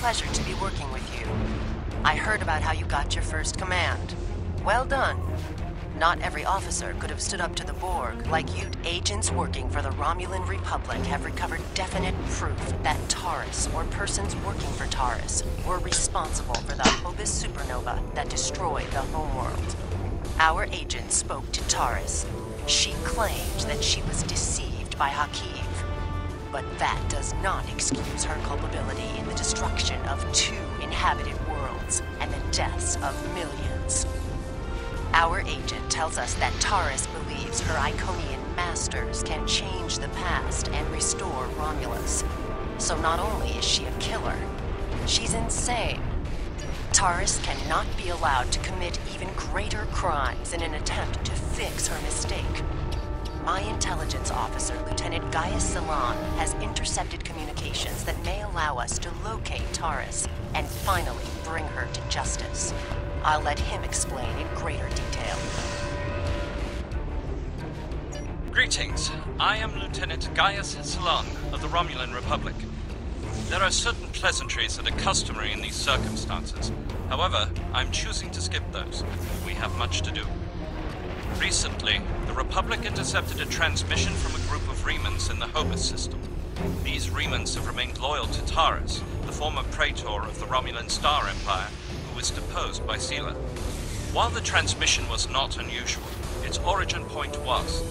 pleasure to be working with you. I heard about how you got your first command. Well done. Not every officer could have stood up to the Borg like you. Agents working for the Romulan Republic have recovered definite proof that Taurus, or persons working for Taurus, were responsible for the Hobus supernova that destroyed the homeworld. Our agent spoke to Taurus. She claimed that she was deceived by Hakiv. But that does not excuse her culpability in the destruction of 2 inhabited worlds and the deaths of millions. Our agent tells us that Taurus believes her Iconian masters can change the past and restore Romulus. So not only is she a killer, she's insane. Taurus cannot be allowed to commit even greater crimes in an attempt to fix her mistake. My intelligence officer, Lieutenant Gaius Silan, has intercepted communications that may allow us to locate Taurus and finally bring her to justice. I'll let him explain in greater detail. Greetings. I am Lieutenant Gaius Silan of the Romulan Republic. There are certain pleasantries that are customary in these circumstances. However, I'm choosing to skip those. We have much to do. Recently, the Republic intercepted a transmission from a group of Remans in the Hobus system. These Remans have remained loyal to Taurus, the former praetor of the Romulan Star Empire, who was deposed by Sela. While the transmission was not unusual, its origin point was.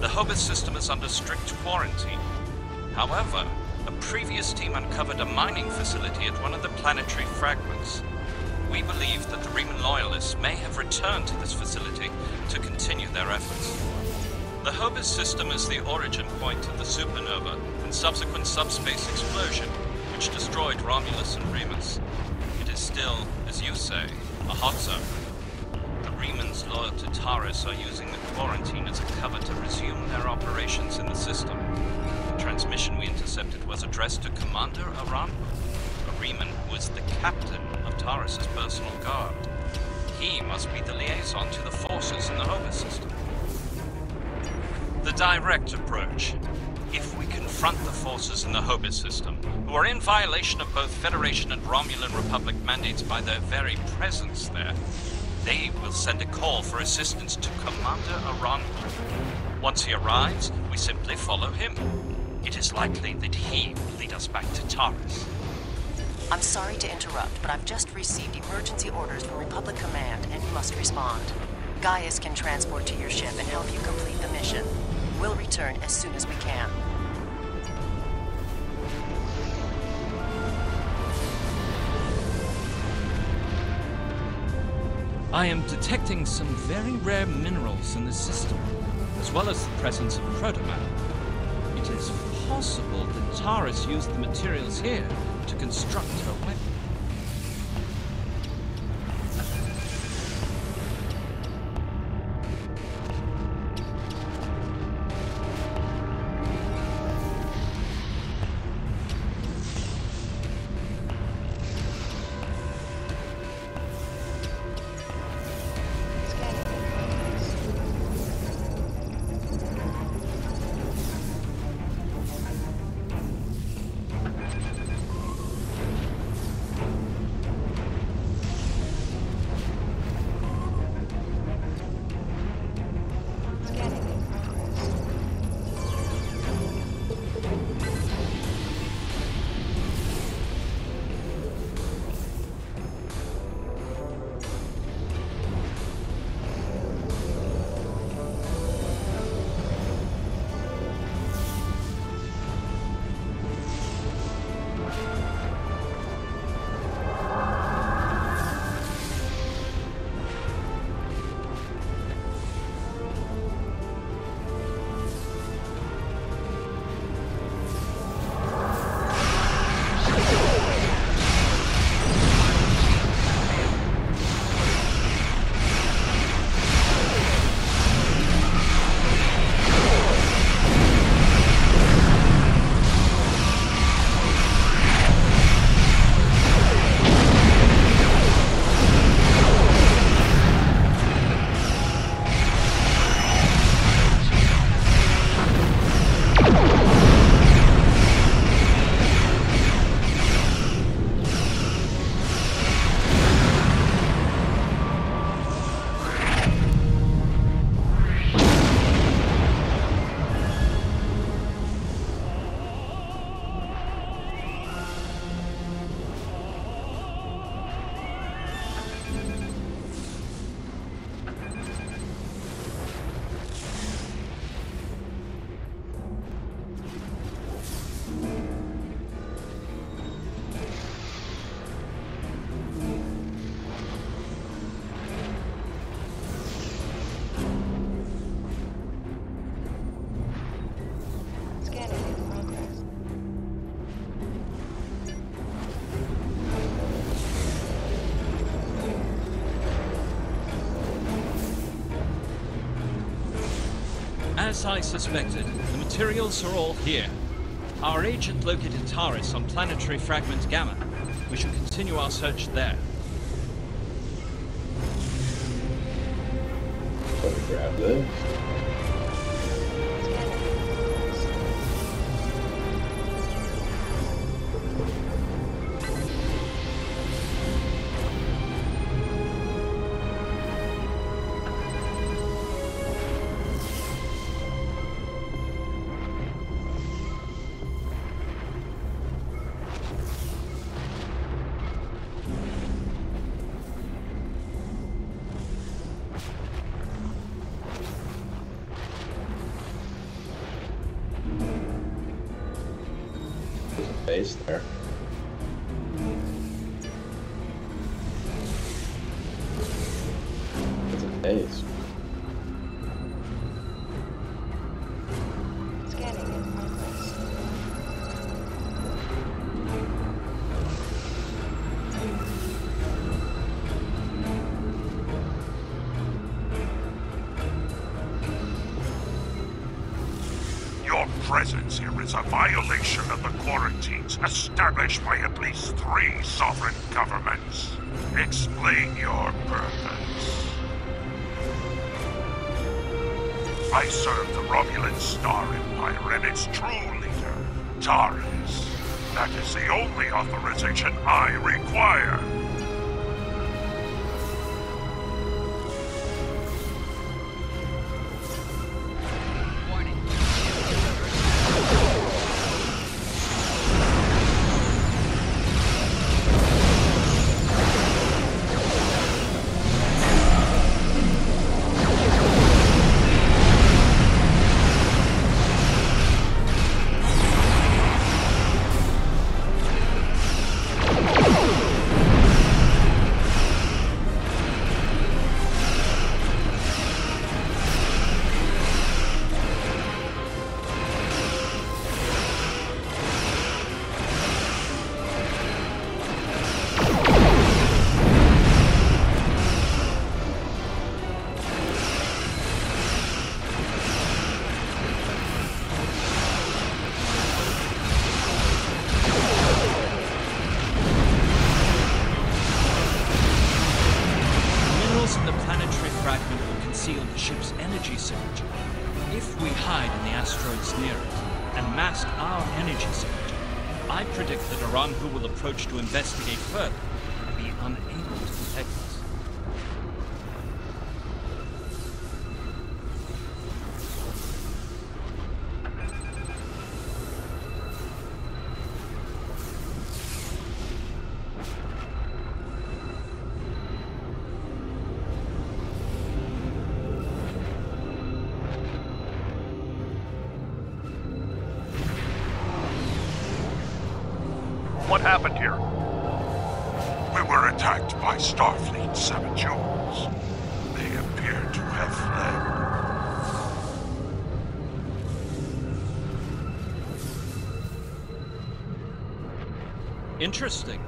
The Hobus system is under strict quarantine. However, a previous team uncovered a mining facility at one of the planetary fragments. We believe that the Reman loyalists may have returned to this facility to continue their efforts. The Hobus system is the origin point of the supernova and subsequent subspace explosion, which destroyed Romulus and Remus. It is still, as you say, a hot zone. The Remans loyal to Taurus are using the quarantine as a cover to resume their operations in the system. The transmission we intercepted was addressed to Commander Aran, a Reman who is the captain of Taurus's personal guard. He must be the liaison to the forces in the Hobus system. The direct approach. If we confront the forces in the Hobus system, who are in violation of both Federation and Romulan Republic mandates by their very presence there, they will send a call for assistance to Commander Aran. Once he arrives, we simply follow him. It is likely that he will lead us back to Taurus. I'm sorry to interrupt, but I've just received emergency orders from Republic Command and must respond. Gaius can transport to your ship and help you complete the mission. We'll return as soon as we can. I am detecting some very rare minerals in the system, as well as the presence of protomatter. It is possible that Taurus used the materials here to construct her weapon. As I suspected, the materials are all here. Our agent located Taris on planetary fragment Gamma. We should continue our search there. Let me grab this. Base there. It's a base. Scanning in progress. Your presence here is a violation of the quarantines established by at least 3 sovereign governments. Explain your purpose. I serve the Romulan Star Empire and its true leader, Taris. That is the only authorization I require. The ship's energy signature. If we hide in the asteroids near it and mask our energy signature, I predict that Aranhu will approach to investigate further and be unable to detect us. What happened here? We were attacked by Starfleet saboteurs. They appear to have fled. Interesting.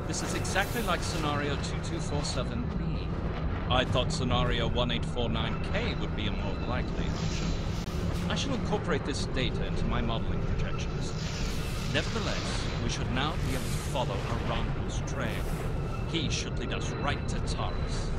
This is exactly like Scenario 2247B. I thought Scenario 1849K would be a more likely option. I shall incorporate this data into my modeling projections. Nevertheless, we should now be able to follow Aranhu's trail. He should lead us right to Taris.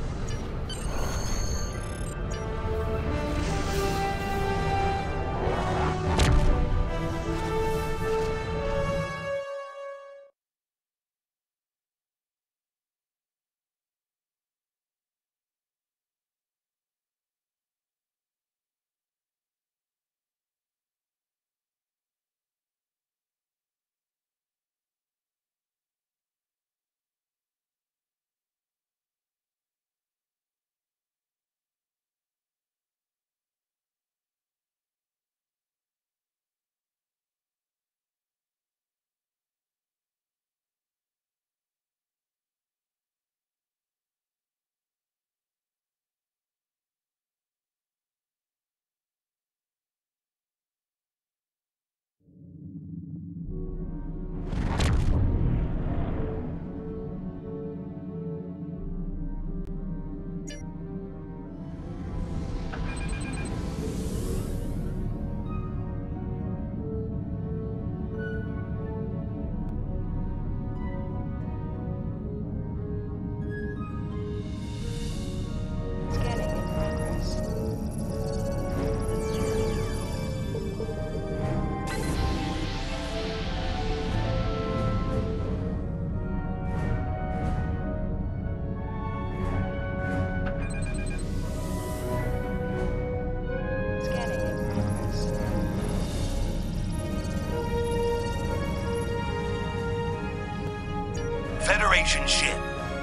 Federation ship.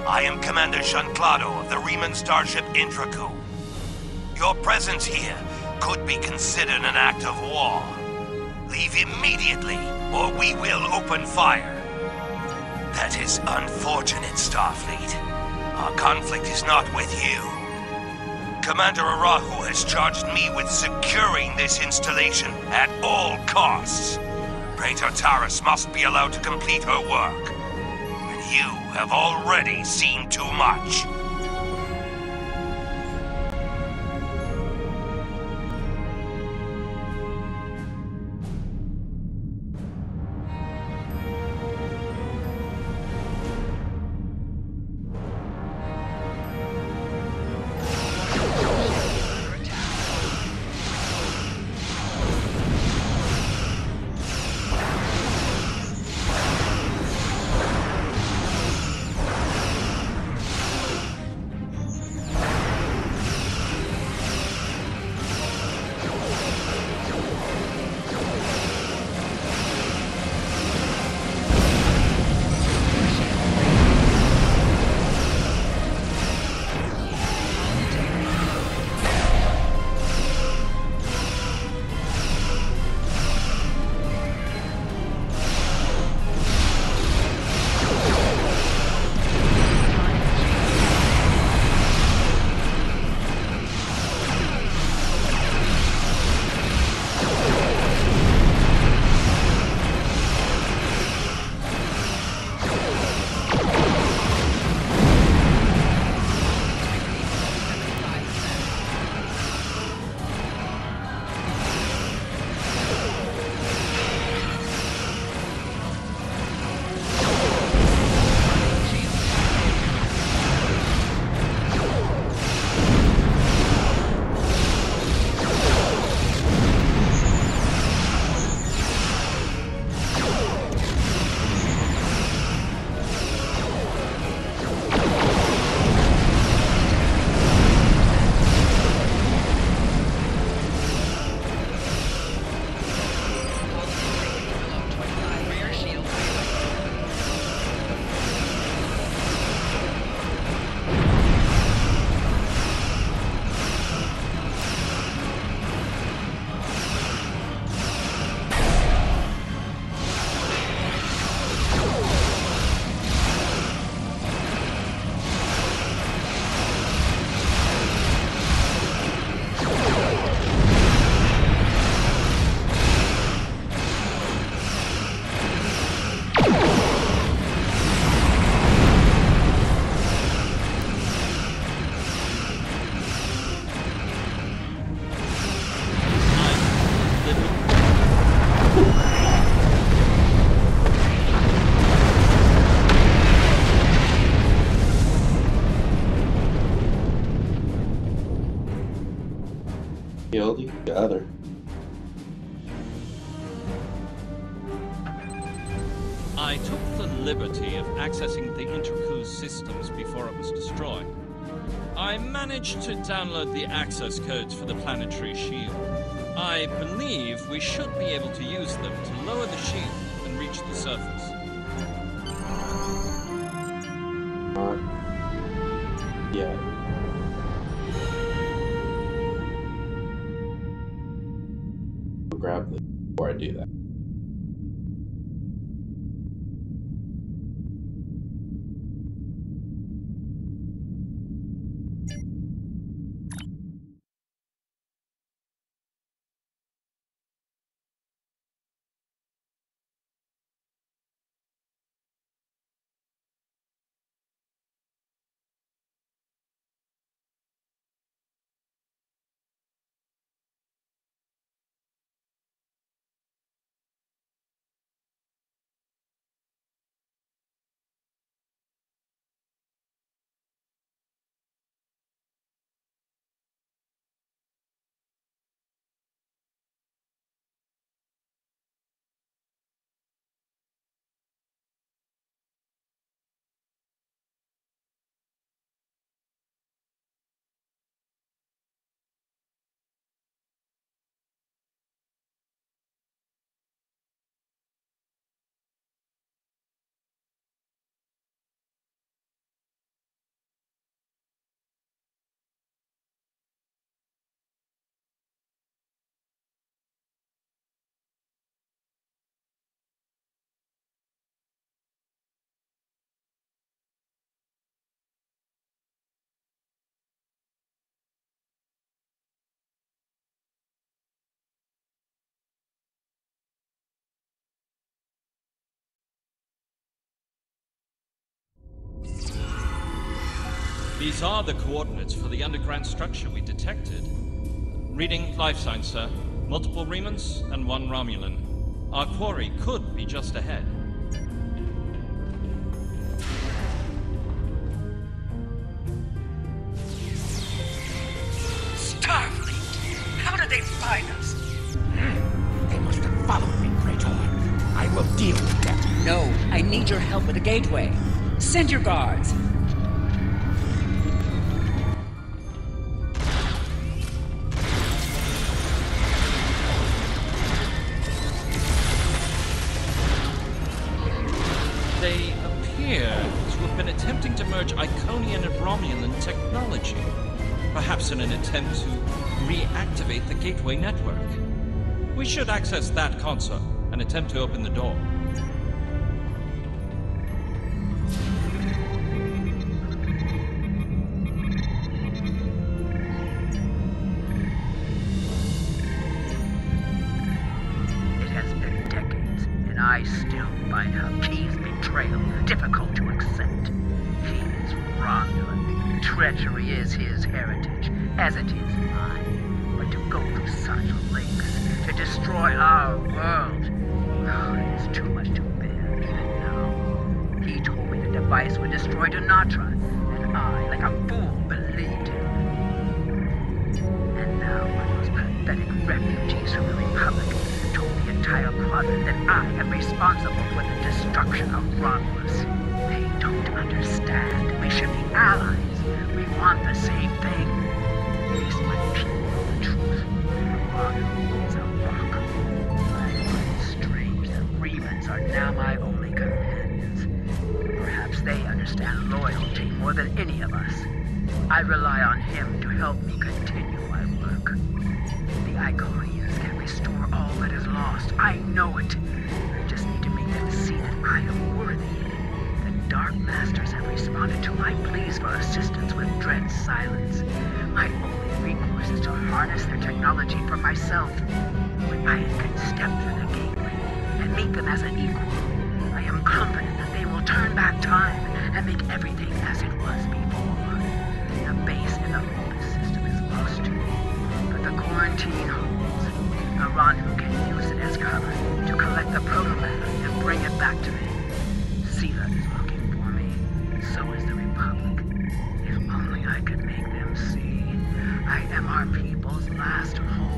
I am Commander Jean-Claude of the Riemann starship Intraku. Your presence here could be considered an act of war. Leave immediately, or we will open fire. That is unfortunate, Starfleet. Our conflict is not with you. Commander Arahu has charged me with securing this installation at all costs. Praetor Taris must be allowed to complete her work. And you have already seen too much. Killed each other. I took the liberty of accessing the Intraku's systems before it was destroyed. I managed to download the access codes for the planetary shield. I believe we should be able to use them to lower the shield and reach the surface. Yeah. I'll grab this before I do that. These are the coordinates for the underground structure we detected. Reading life signs, sir. Multiple Remans and one Romulan. Our quarry could be just ahead. Starfleet! How did they find us? They must have followed me, Praetor. I will deal with them. No, I need your help with the gateway. Send your guards. They appear to have been attempting to merge Iconian and Romulan technology. Perhaps in an attempt to reactivate the gateway network. We should access that console and attempt to open the door. It has been decades, and I still find Hakeem's betrayal difficult to accept. He is Romulan. Treachery is his heritage, as it is mine. But to go through such lengths, to destroy our world, it is too much to bear even now. He told me the device would destroy Denatra, and I, like a fool, believed him. And now one of those pathetic refugees from the Republic told the entire quadrant that I am responsible for the destruction of Romulus. They don't understand. We should be allies. We want the same thing. At least my people know the truth. Romulus is a rock. I find it strange that Remans are now my only companions. Perhaps they understand loyalty more than any of us. I rely on him to help me continue my work. The Iconians can restore all that is lost. I know it. I just need to make them see that I am worthy. The Dark Masters have responded to my pleas for assistance with dread silence. My only recourse is to harness their technology for myself. When I can step through the gateway and meet them as an equal, I am confident that they will turn back time and make everything as it was before. The base in the Opus system is lost, but the quarantine holds. Aranhu can use it as cover to collect the proto-man and bring it back to me. Sela is looking for me. So is the Republic. If only I could make them see. I am our people's last hope.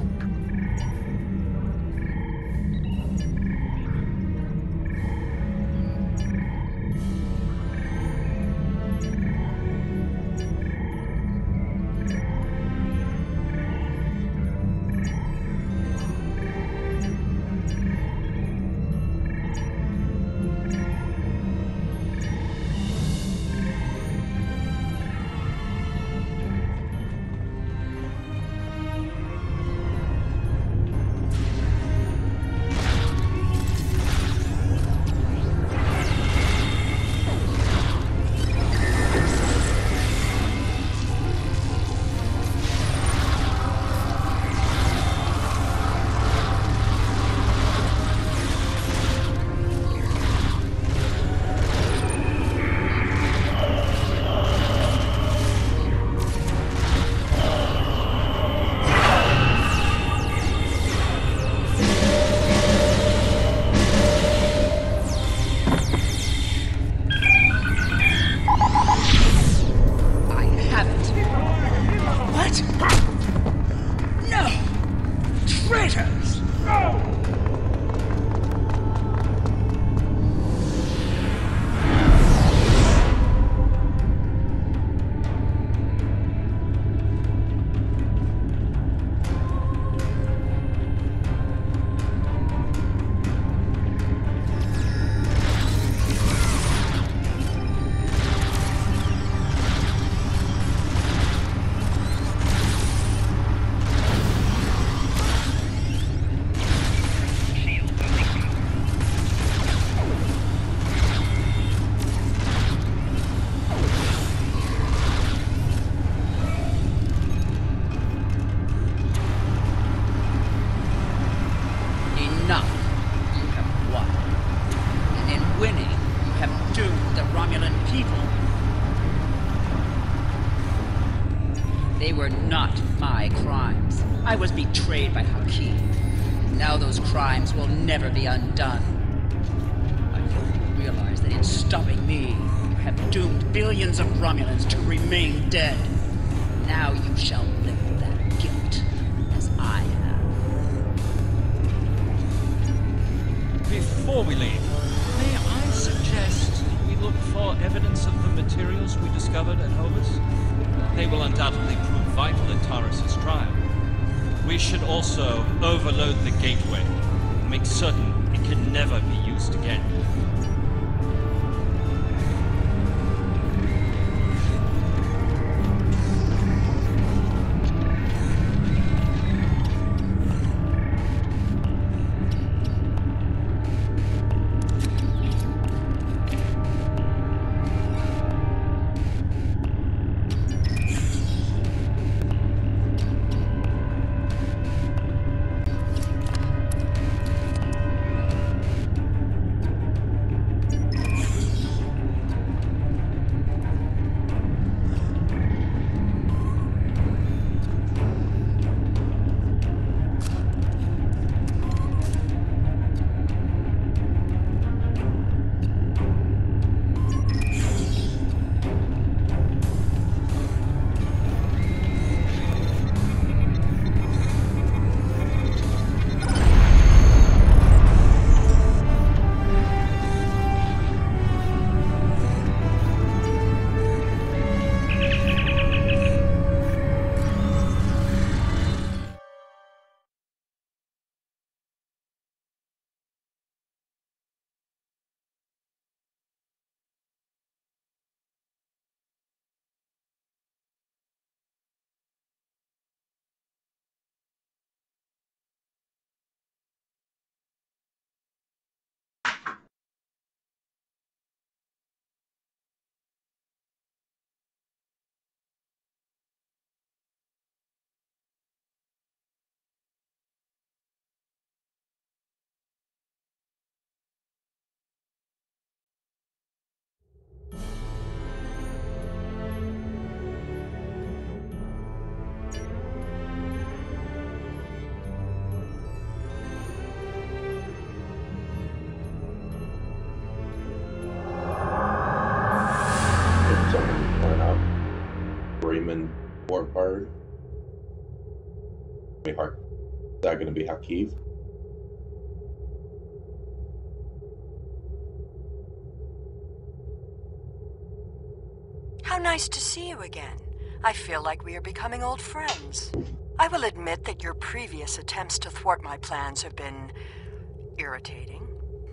I was betrayed by Hakim. Now those crimes will never be undone. I hope you realize that in stopping me, you have doomed billions of Romulans to remain dead. Now you shall live with that guilt, as I have. Before we leave, may I suggest we look for evidence of the materials we discovered at Holus? They will undoubtedly prove vital in Taurus's trial. We should also overload the gateway and make certain it can never be used again. Warbird. Is that going to be Hakeem? How nice to see you again. I feel like we are becoming old friends. I will admit that your previous attempts to thwart my plans have been irritating,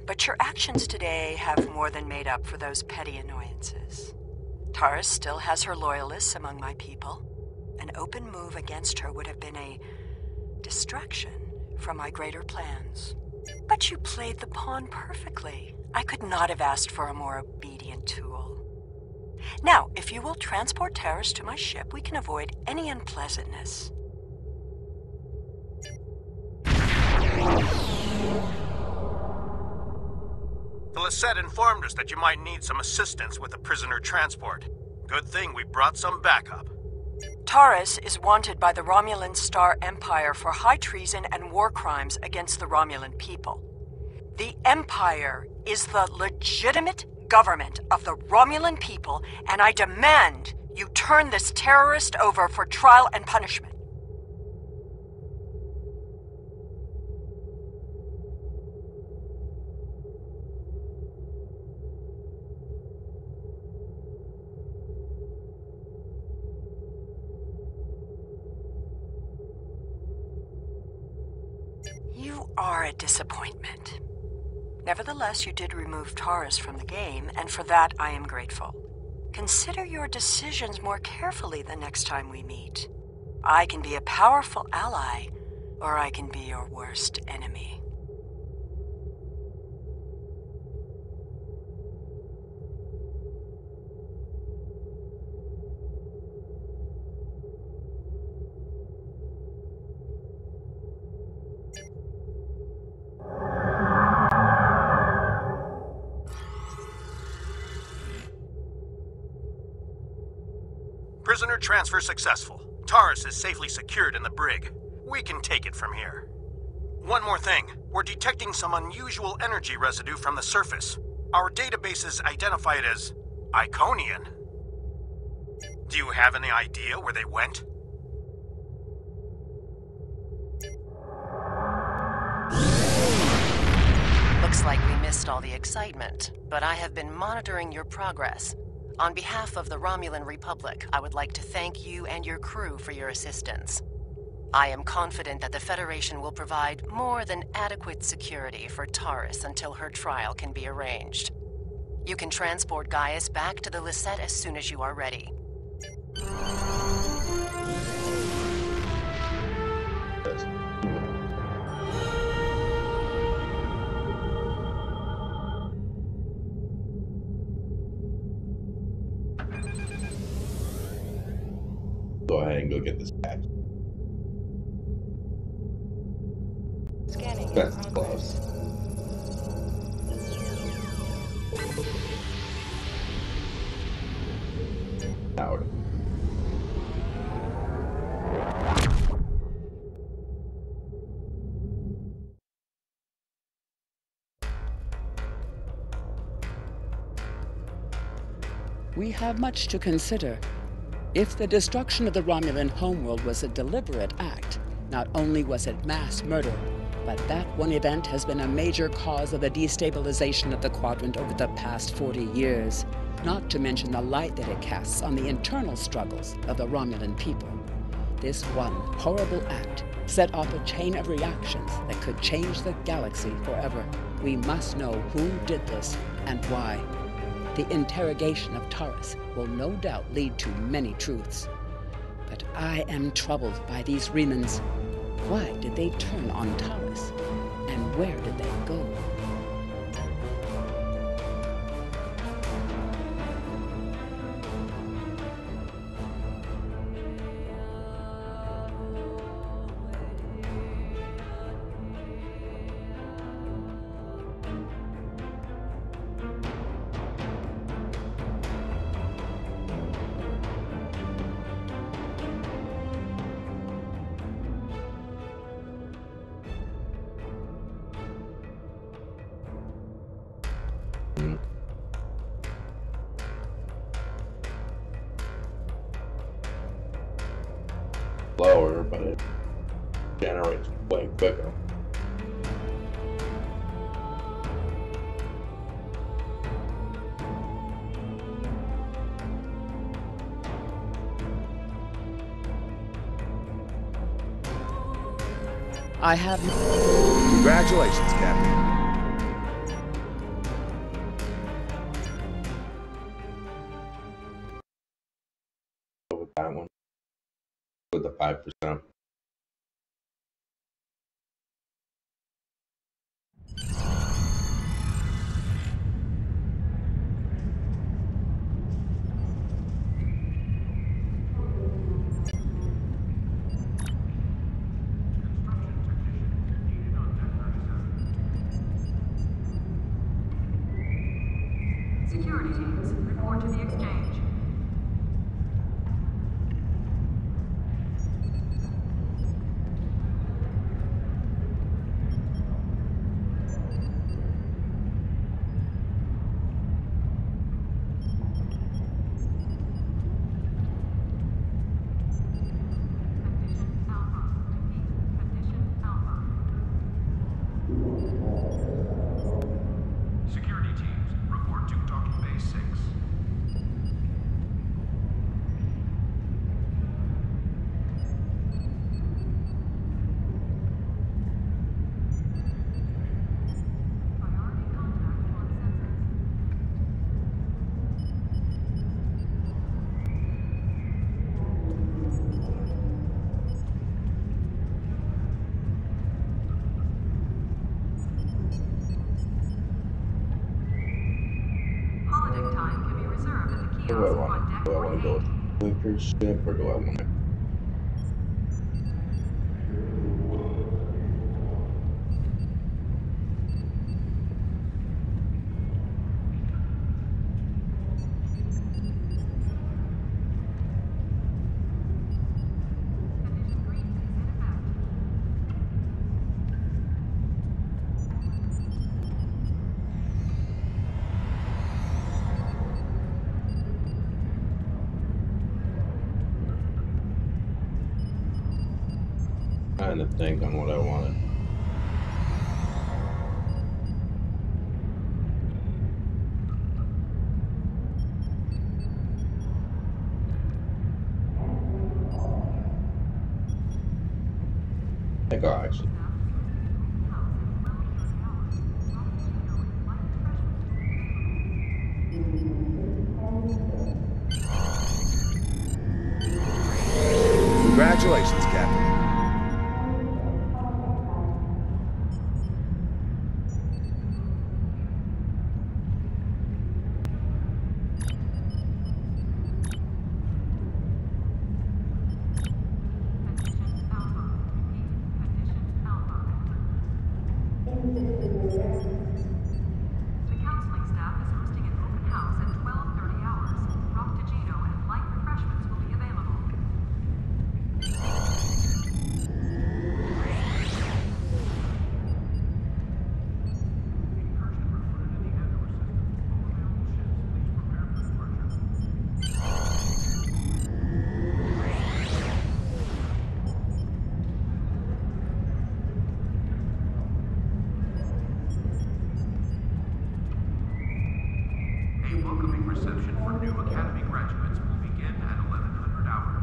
but your actions today have more than made up for those petty annoyances. Taurus still has her loyalists among my people. An open move against her would have been a distraction from my greater plans. But you played the pawn perfectly. I could not have asked for a more obedient tool. Now, if you will transport Taurus to my ship, we can avoid any unpleasantness. The Lisette informed us that you might need some assistance with the prisoner transport. Good thing we brought some backup. Taurus is wanted by the Romulan Star Empire for high treason and war crimes against the Romulan people. The Empire is the legitimate government of the Romulan people, and I demand you turn this terrorist over for trial and punishment. You are a disappointment. Nevertheless, you did remove Taurus from the game, and for that I am grateful. Consider your decisions more carefully the next time we meet. I can be a powerful ally, or I can be your worst enemy. Prisoner transfer successful. Taurus is safely secured in the brig. We can take it from here. One more thing. We're detecting some unusual energy residue from the surface. Our databases identify it as Iconian. Do you have any idea where they went? Looks like we missed all the excitement, but I have been monitoring your progress. On behalf of the Romulan Republic, I would like to thank you and your crew for your assistance. I am confident that the Federation will provide more than adequate security for Taurus until her trial can be arranged. You can transport Gaius back to the Lisette as soon as you are ready. Go ahead and go get this back. Scanning. That's close. Out. We have much to consider. If the destruction of the Romulan homeworld was a deliberate act, not only was it mass murder, but that one event has been a major cause of the destabilization of the Quadrant over the past 40 years, not to mention the light that it casts on the internal struggles of the Romulan people. This one horrible act set off a chain of reactions that could change the galaxy forever. We must know who did this and why. The interrogation of Taurus will no doubt lead to many truths. But I am troubled by these Remans. Why did they turn on Taurus? And where did they go? Slower, but it generates way quicker. I have... Congratulations, Captain. With that one. With the 5%. Security teams, report to the exchange. Security teams, report to Docking Bay 6. Priority contact on sensors. Holodeck time can be reserved at the Do I kiosk want on to deck go 48. with Winker's ship, or do I want to? Condition green is in effect. trying to think on what I wanted. I think I'll actually. Congratulations, Captain. The counseling staff is hosting an open house at 12:30 hours. Frappuccino and light refreshments will be available. A welcoming reception for new Academy graduates will begin at 1100 hours.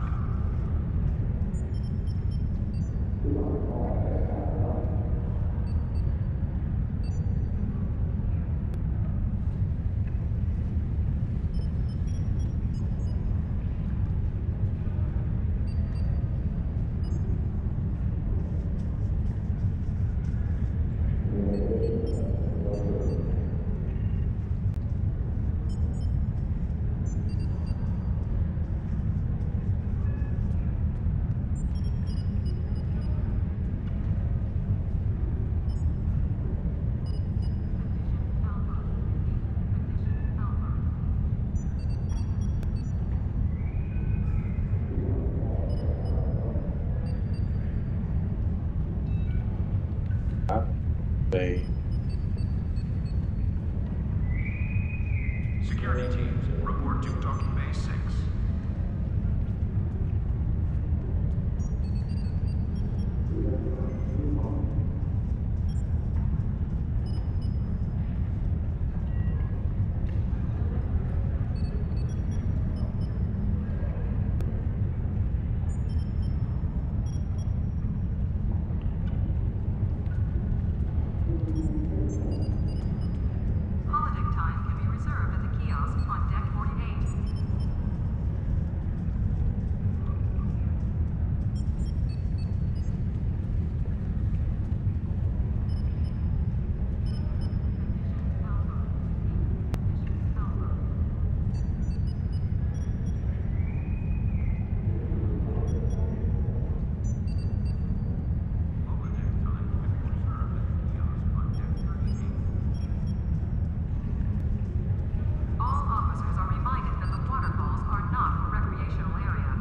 They Security teams, report to Docking Bay 6. Holodeck time can be reserved at the kiosk on deck 48. Holodeck time can be reserved at the kiosk on deck 38. All officers are reminded that the waterfalls are not a recreational area.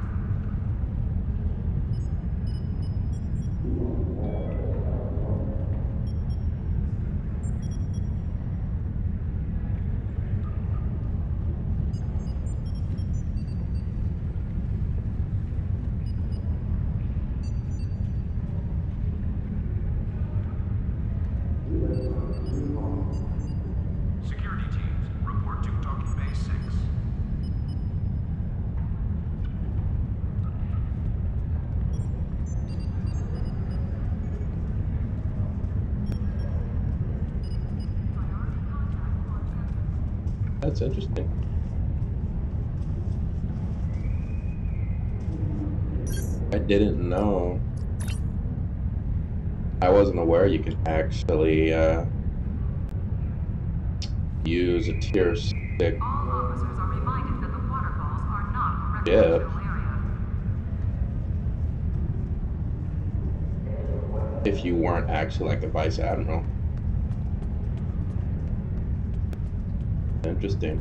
Security teams, report to Docking Bay 6. That's interesting. I didn't know. I wasn't aware you could actually use a tier 6 All officers are reminded that the waterfalls are not a Yeah. recreational area. if you weren't actually like a vice admiral. Interesting.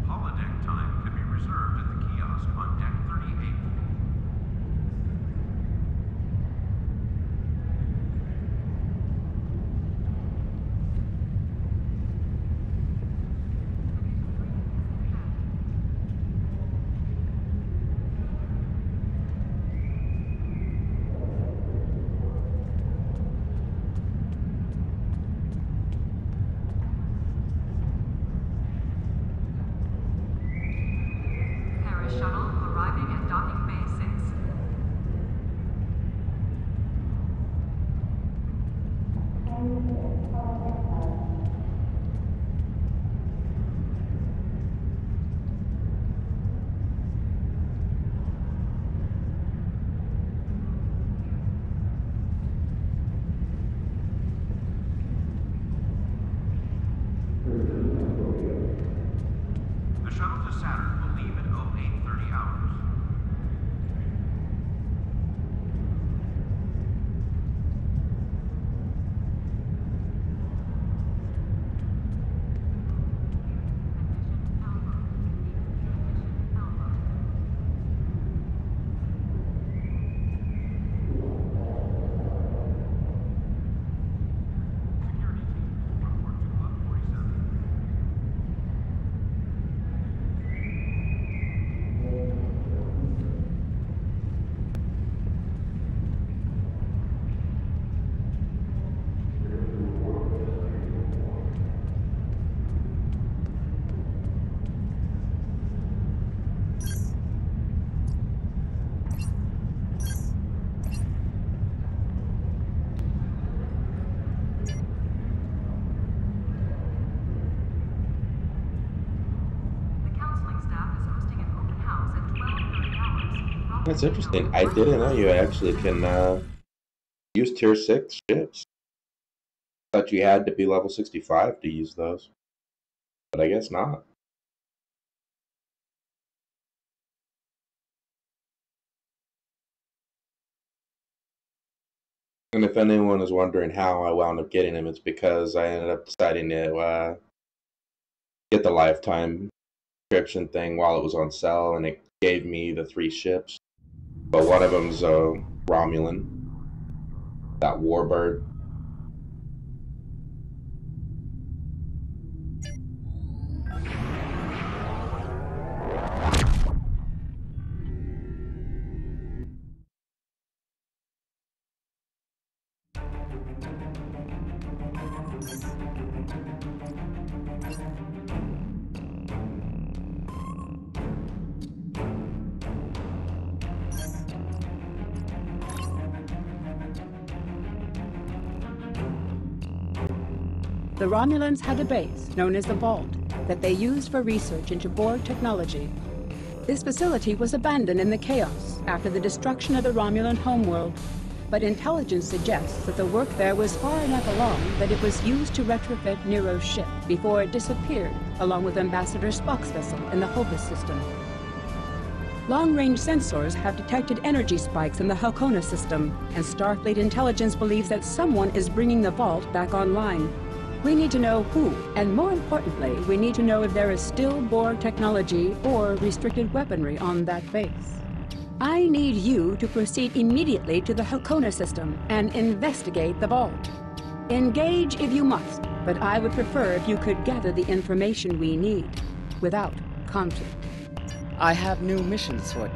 Holodeck time can be reserved at the kiosk on deck 38. Saturn will leave at 0830 hours. That's interesting. I didn't know you actually can use tier 6 ships. Thought you had to be level 65 to use those. But I guess not. And if anyone is wondering how I wound up getting him, it's because I ended up deciding to get the lifetime subscription thing while it was on sale, and it gave me the 3 ships. But one of them's Romulan, that Warbird. The Romulans had a base, known as the Vault, that they used for research into Borg technology. This facility was abandoned in the chaos after the destruction of the Romulan homeworld, but intelligence suggests that the work there was far enough along that it was used to retrofit Nero's ship before it disappeared, along with Ambassador Spock's vessel in the Hopus system. Long-range sensors have detected energy spikes in the Halcona system, and Starfleet intelligence believes that someone is bringing the Vault back online. We need to know who, and more importantly, we need to know if there is still Borg technology or restricted weaponry on that base. I need you to proceed immediately to the Halcona system and investigate the Vault. Engage if you must, but I would prefer if you could gather the information we need without conflict. I have new missions for you.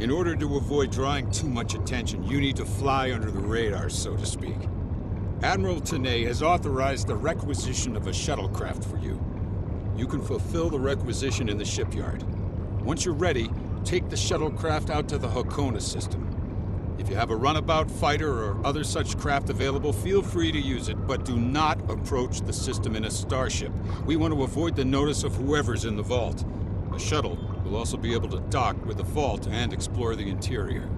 In order to avoid drawing too much attention, you need to fly under the radar, so to speak. Admiral Tenay has authorized the requisition of a shuttlecraft for you. You can fulfill the requisition in the shipyard. Once you're ready, take the shuttlecraft out to the Hakona system. If you have a runabout fighter or other such craft available, feel free to use it, but do not approach the system in a starship. We want to avoid the notice of whoever's in the vault. A shuttle will also be able to dock with the vault and explore the interior.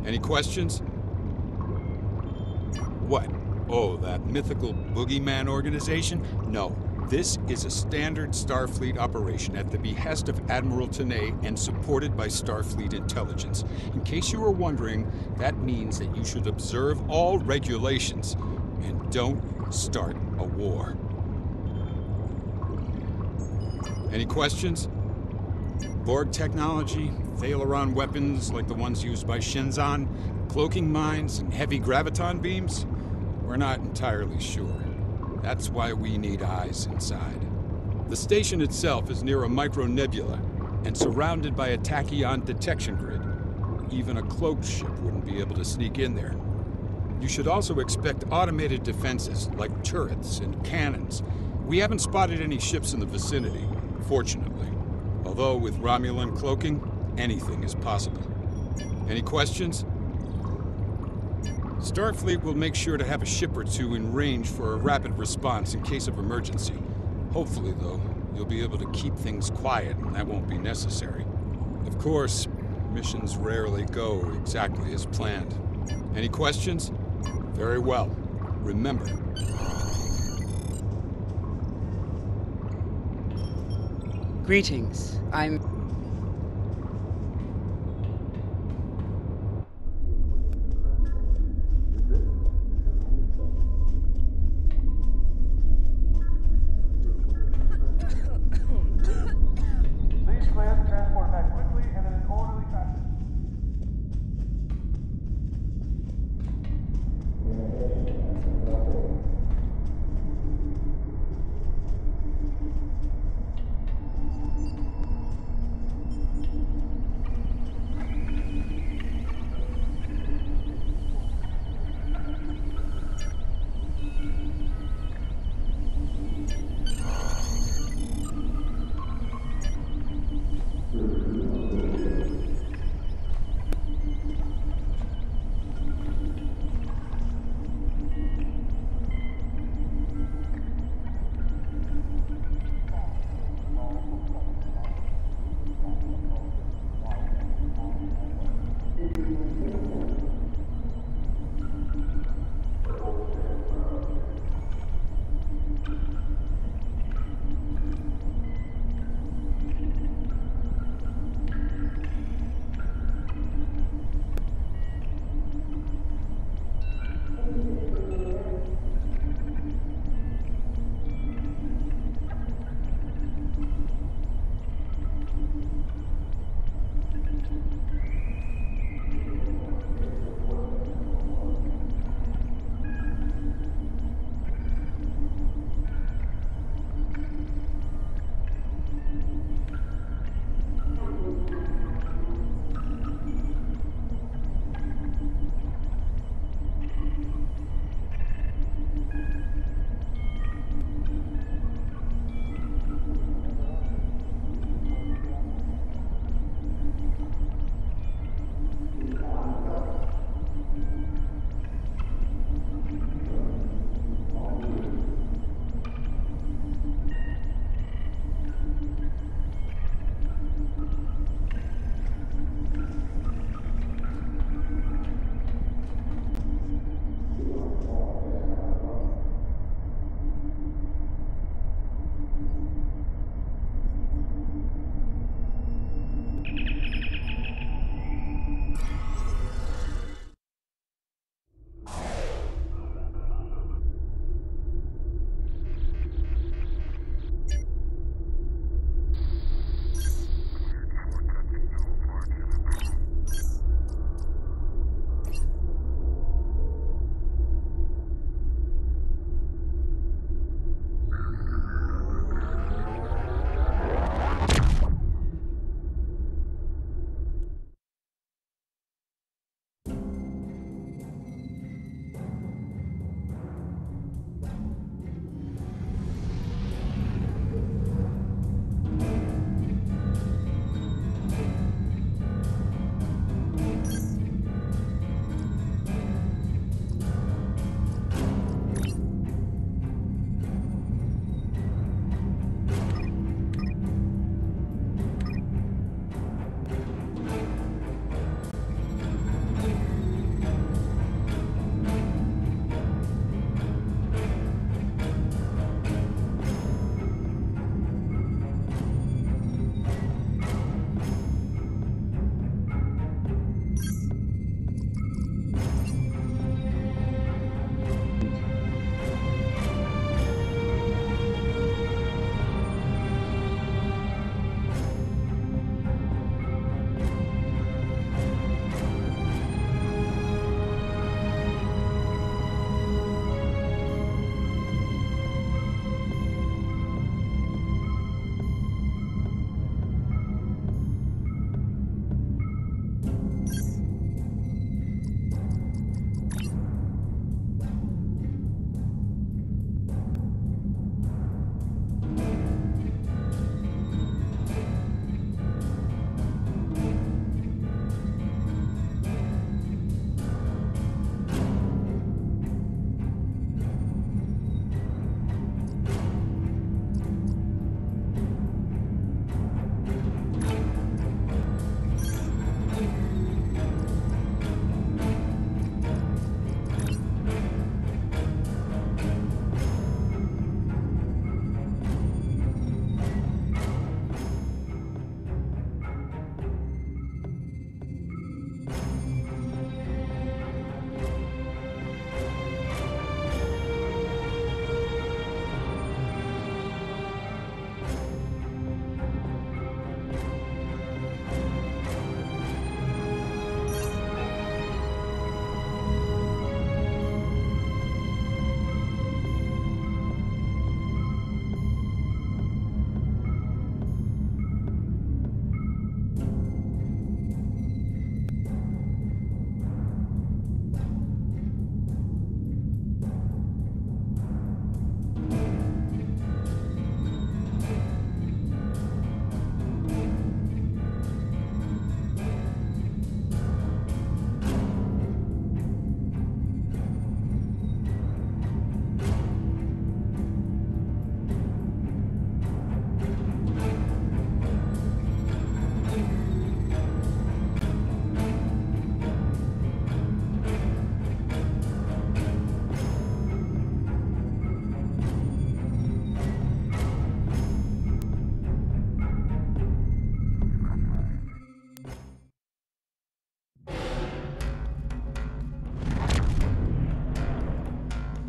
Any questions? What? Oh, that mythical boogeyman organization? No. This is a standard Starfleet operation at the behest of Admiral Tenay and supported by Starfleet intelligence. In case you were wondering, that means that you should observe all regulations and don't start a war. Any questions? Borg technology, Thalaron weapons like the ones used by Shenzan, cloaking mines, and heavy graviton beams? We're not entirely sure. That's why we need eyes inside. The station itself is near a micronebula and surrounded by a tachyon detection grid. Even a cloaked ship wouldn't be able to sneak in there. You should also expect automated defenses like turrets and cannons. We haven't spotted any ships in the vicinity, fortunately. Although with Romulan cloaking, anything is possible. Any questions? Starfleet will make sure to have a ship or two in range for a rapid response in case of emergency. Hopefully, though, you'll be able to keep things quiet and that won't be necessary. Of course, missions rarely go exactly as planned. Any questions? Very well. Remember, Greetings. I'm...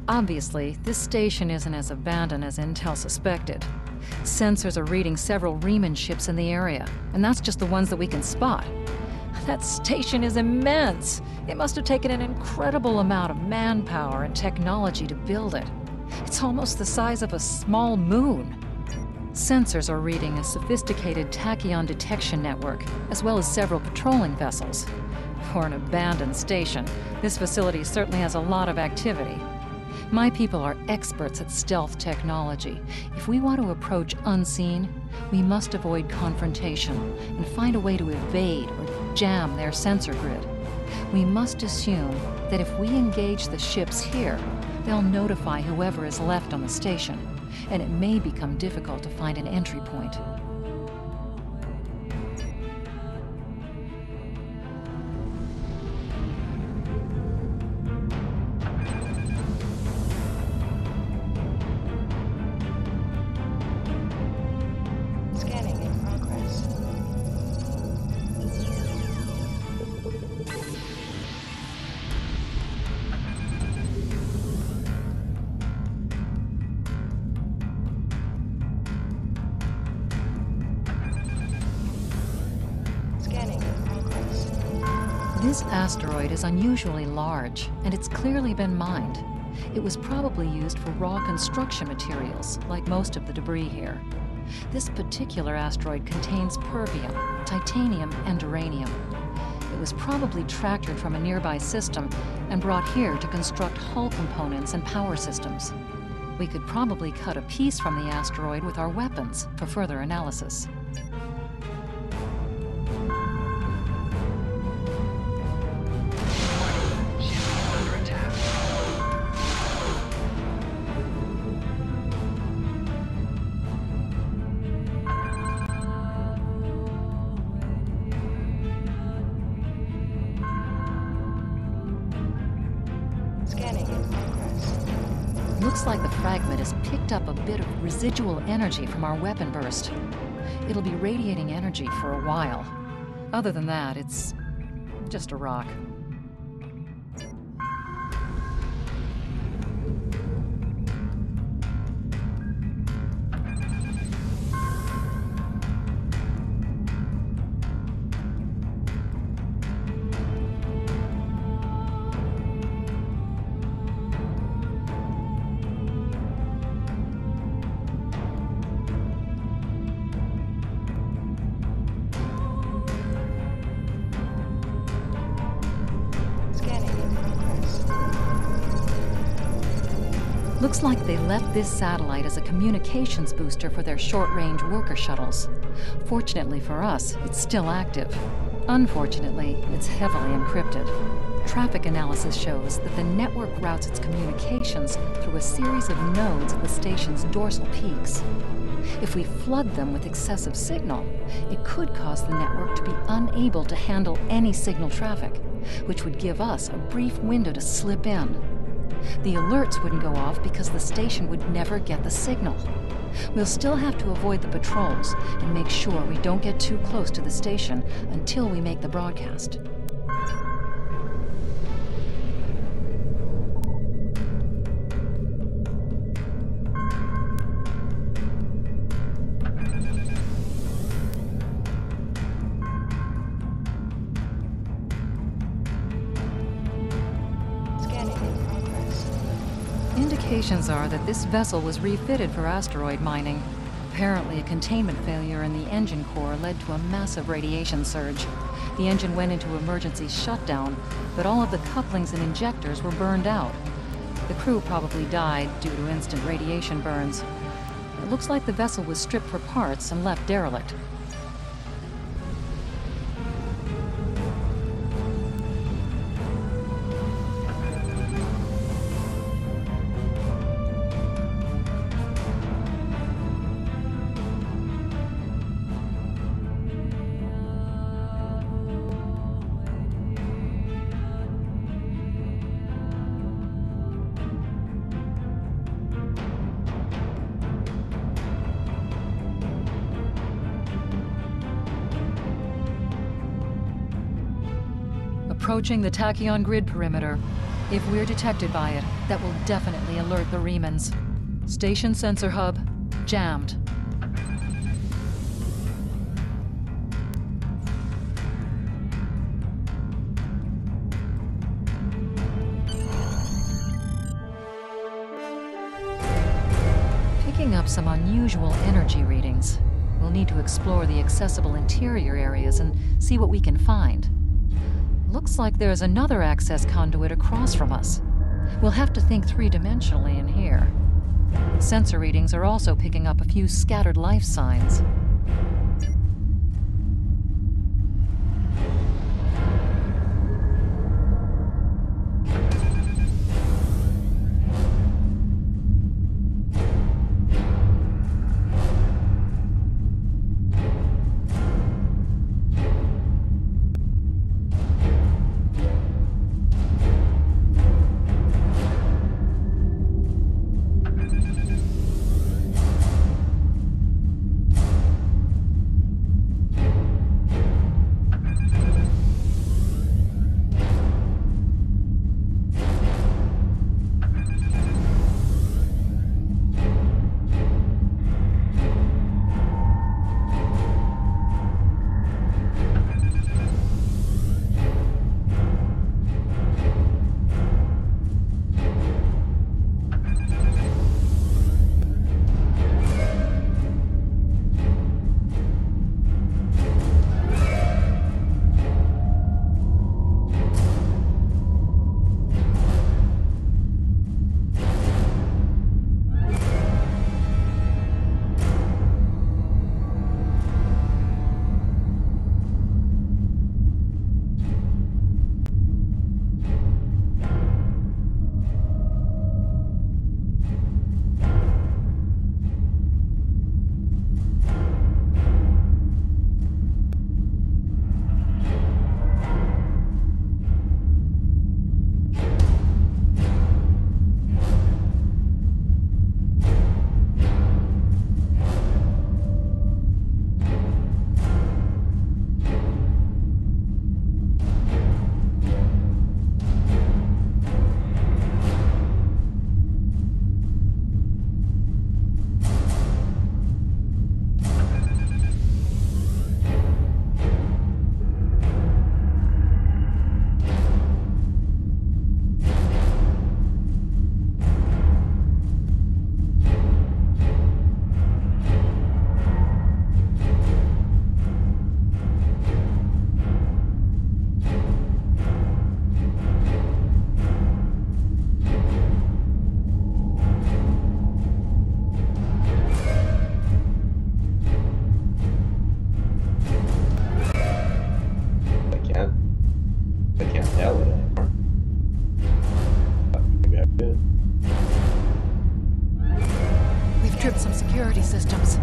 Obviously, this station isn't as abandoned as Intel suspected. Sensors are reading several Riemann ships in the area, and that's just the ones that we can spot. That station is immense. It must have taken an incredible amount of manpower and technology to build it. It's almost the size of a small moon. Sensors are reading a sophisticated tachyon detection network, as well as several patrolling vessels. For an abandoned station, this facility certainly has a lot of activity. My people are experts at stealth technology. If we want to approach unseen, we must avoid confrontation and find a way to evade or jam their sensor grid. We must assume that if we engage the ships here, they'll notify whoever is left on the station, and it may become difficult to find an entry point. Scanning in progress. Scanning in progress. This asteroid is unusually large, and it's clearly been mined. It was probably used for raw construction materials, like most of the debris here. This particular asteroid contains pervium, titanium, and uranium. It was probably tractored from a nearby system and brought here to construct hull components and power systems. We could probably cut a piece from the asteroid with our weapons for further analysis. Scanning in progress. Looks like the fragment has picked up a bit of residual energy from our weapon burst. It'll be radiating energy for a while. Other than that, it's just a rock. Looks like they left this satellite as a communications booster for their short-range worker shuttles. Fortunately for us, it's still active. Unfortunately, it's heavily encrypted. Traffic analysis shows that the network routes its communications through a series of nodes at the station's dorsal peaks. If we flood them with excessive signal, it could cause the network to be unable to handle any signal traffic, which would give us a brief window to slip in. The alerts wouldn't go off because the station would never get the signal. We'll still have to avoid the patrols and make sure we don't get too close to the station until we make the broadcast. Indications are that this vessel was refitted for asteroid mining. Apparently, a containment failure in the engine core led to a massive radiation surge. The engine went into emergency shutdown, but all of the couplings and injectors were burned out. The crew probably died due to instant radiation burns. It looks like the vessel was stripped for parts and left derelict. Approaching the tachyon grid perimeter. If we're detected by it, that will definitely alert the Remans. Station sensor hub jammed. Picking up some unusual energy readings. We'll need to explore the accessible interior areas and see what we can find. Looks like there's another access conduit across from us. We'll have to think three-dimensionally in here. Sensor readings are also picking up a few scattered life signs. Systems.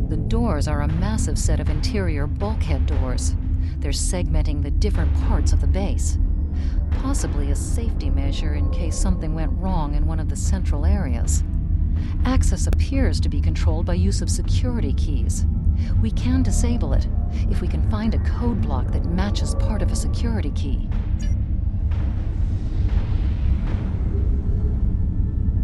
The doors are a massive set of interior bulkhead doors. They're segmenting the different parts of the base. Possibly a safety measure in case something went wrong in one of the central areas. Access appears to be controlled by use of security keys. We can disable it if we can find a code block that matches part of a security key.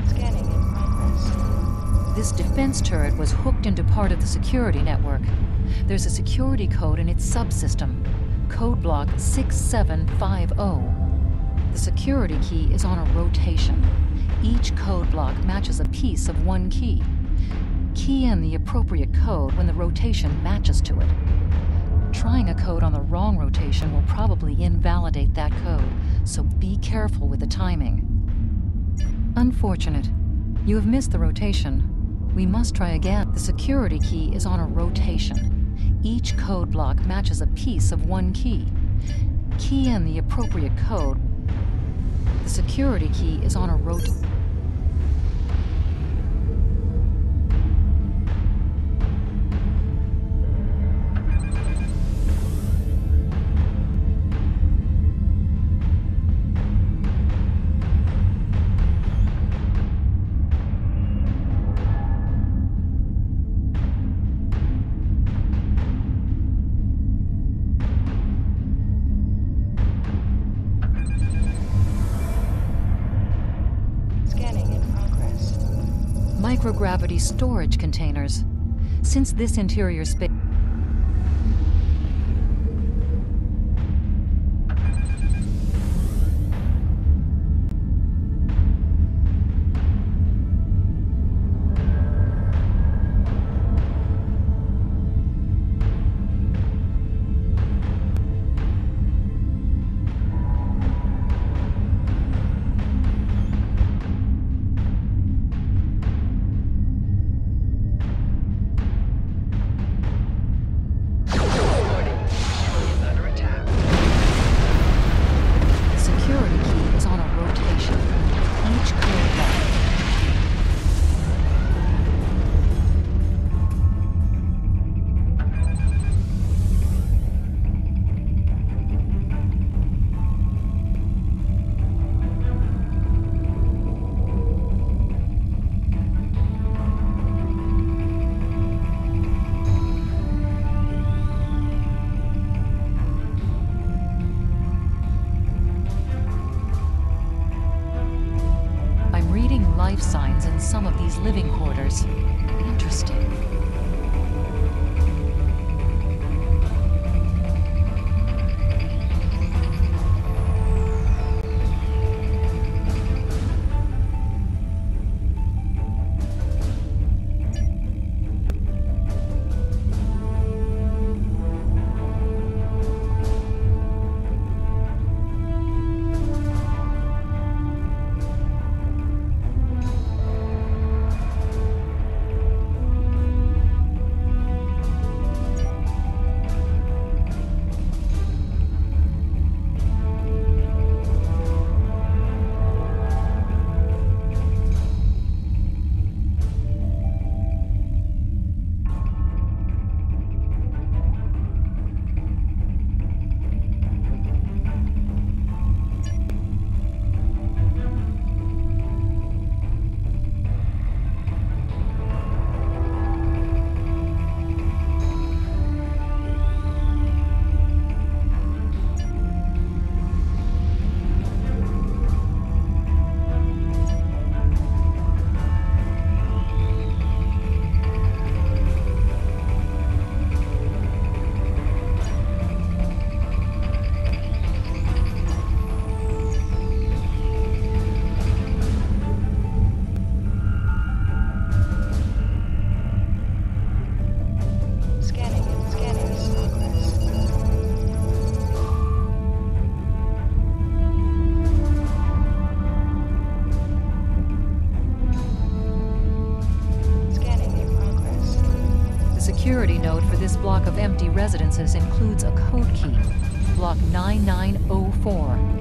Scanning in progress. This defense turret was hooked into part of the security network. There's a security code in its subsystem, code block 6750. The security key is on a rotation. Each code block matches a piece of one key. Key in the appropriate code when the rotation matches to it. Trying a code on the wrong rotation will probably invalidate that code, so be careful with the timing. Unfortunate. You have missed the rotation. We must try again. The security key is on a rotation. Each code block matches a piece of one key. Key in the appropriate code. The security key is on a rotation. microgravity storage containers. Since this interior space... life signs in some of these living quarters. Interesting. Security node for this block of empty residences includes a code key, block 9904.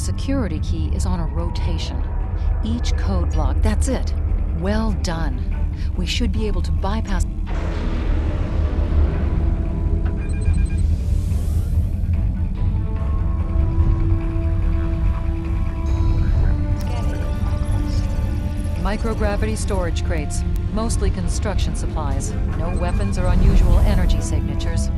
Security key is on a rotation. Each code block, that's it. Well done. We should be able to bypass... Microgravity storage crates, mostly construction supplies. No weapons or unusual energy signatures.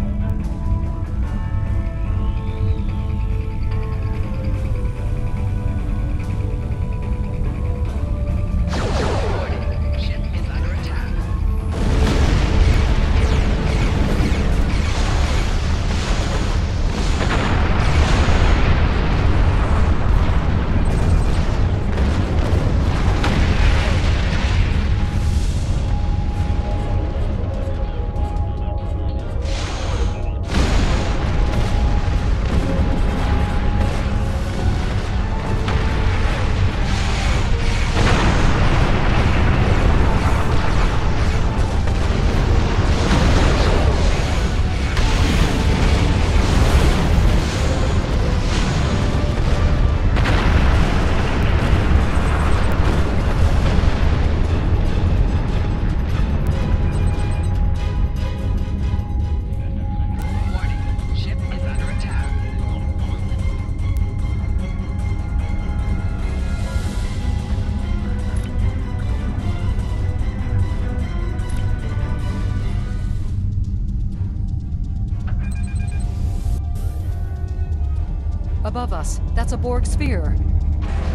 above us. That's a Borg sphere.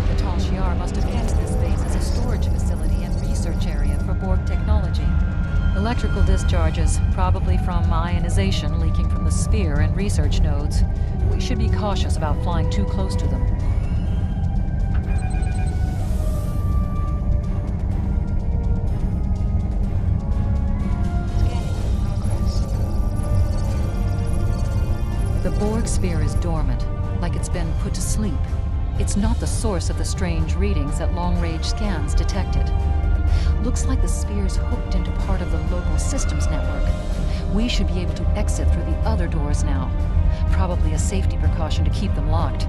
The Tal Shiar must have used this base as a storage facility and research area for Borg technology. Electrical discharges, probably from ionization leaking from the sphere and research nodes. We should be cautious about flying too close to them. The Borg sphere is dormant, like it's been put to sleep. It's not the source of the strange readings that long-range scans detected. Looks like the sphere's hooked into part of the local systems network. We should be able to exit through the other doors now. Probably a safety precaution to keep them locked.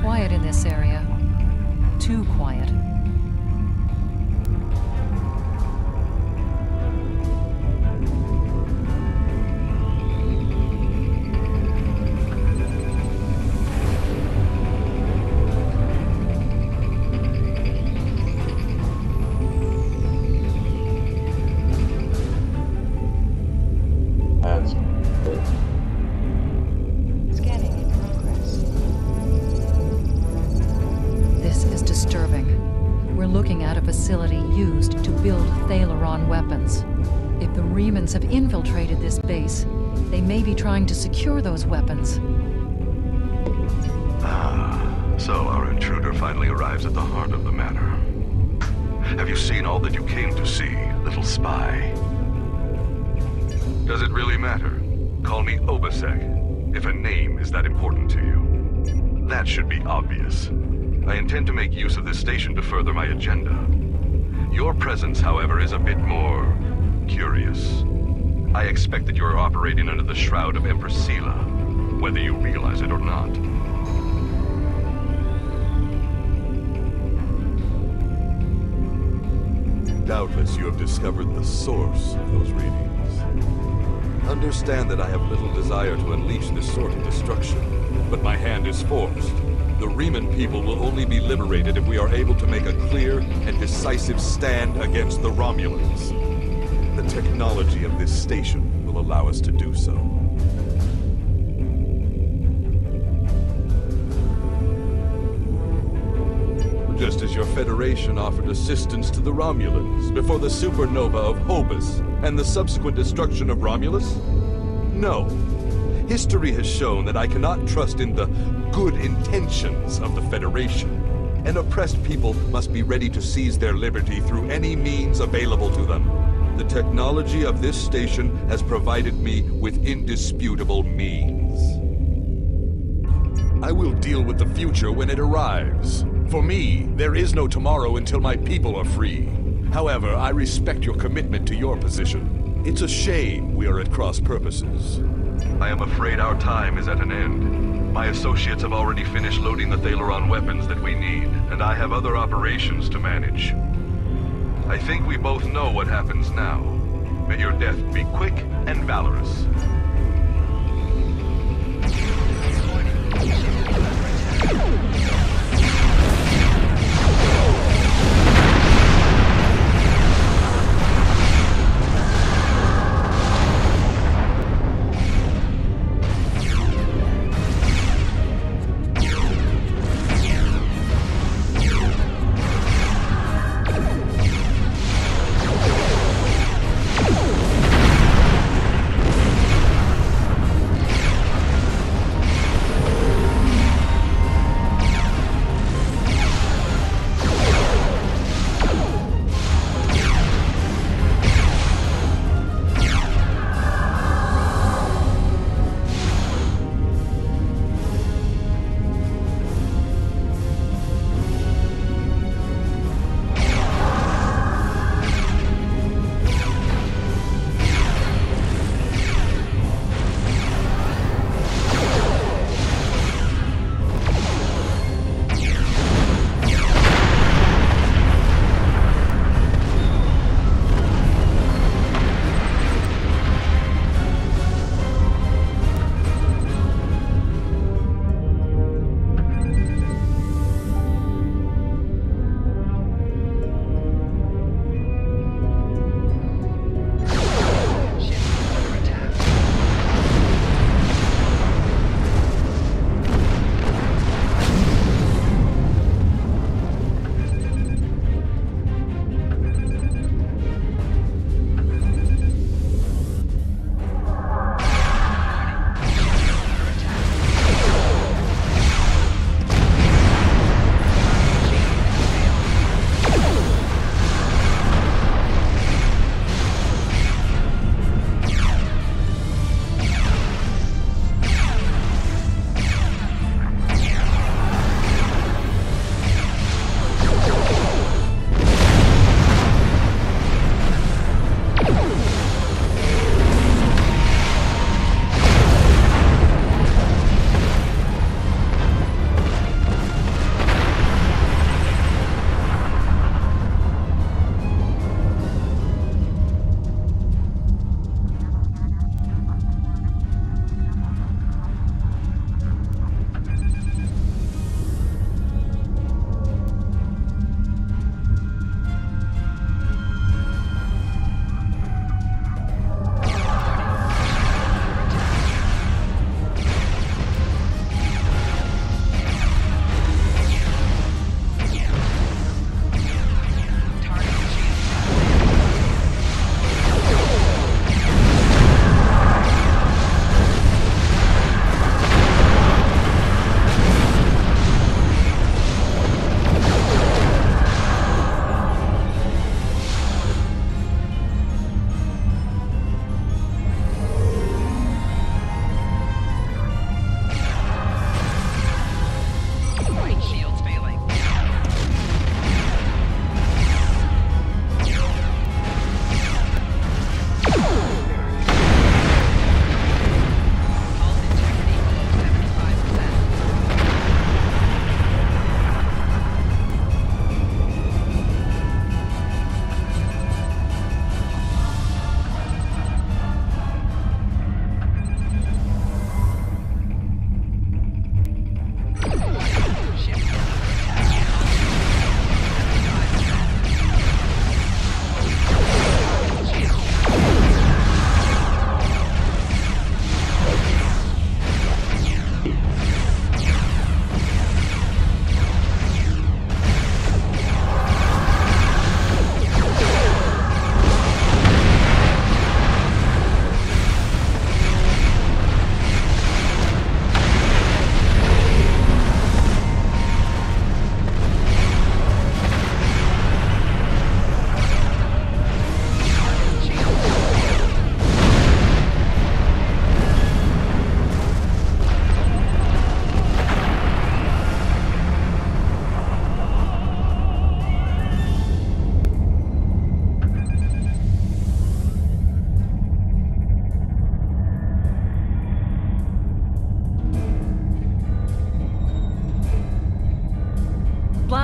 Quiet in this area. Too quiet. That's good. Scanning in progress. This is disturbing. We're looking at a facility used to build Thalaron weapons. If the Remans have infiltrated this base, they may be trying to secure those weapons. So our intruder finally arrives at the heart of the matter. Have you seen all that you came to see, little spy? Does it really matter? Call me Obasek, if a name is that important to you. That should be obvious. I intend to make use of this station to further my agenda. Your presence, however, is a bit more curious. I expect that you are operating under the shroud of Empress Sela, whether you realize it or not. Doubtless you have discovered the source of those readings. Understand that I have little desire to unleash this sort of destruction, but my hand is forced. The Reman people will only be liberated if we are able to make a clear and decisive stand against the Romulans. The technology of this station will allow us to do so. Just as your Federation offered assistance to the Romulans before the supernova of Hobus and the subsequent destruction of Romulus? No. History has shown that I cannot trust in the good intentions of the Federation. An oppressed people must be ready to seize their liberty through any means available to them. The technology of this station has provided me with indisputable means. I will deal with the future when it arrives. For me, there is no tomorrow until my people are free. However, I respect your commitment to your position. It's a shame we are at cross purposes. I am afraid our time is at an end. My associates have already finished loading the Thalaron weapons that we need, and I have other operations to manage. I think we both know what happens now. May your death be quick and valorous.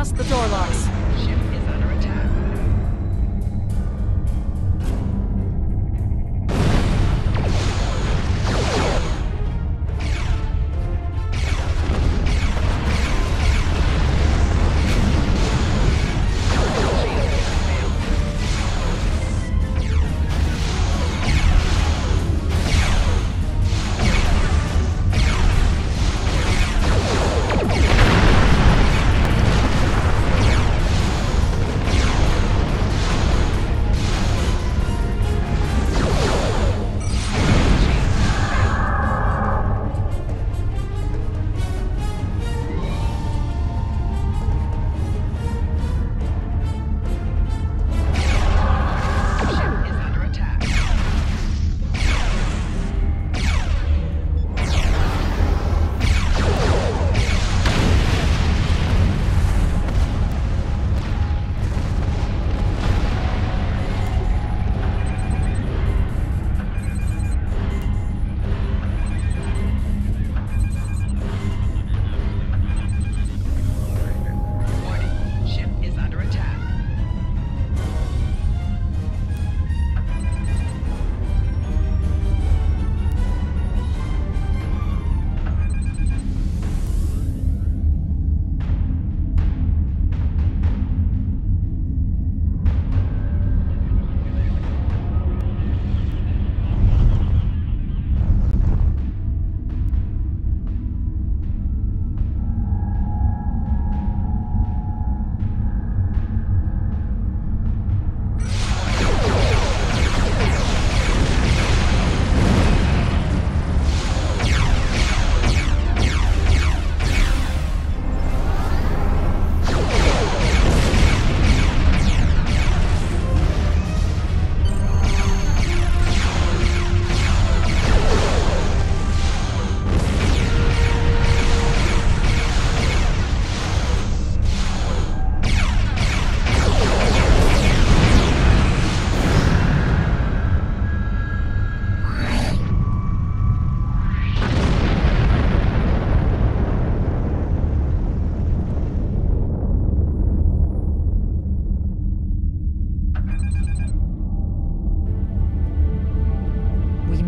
past the door locks. Ship is under attack.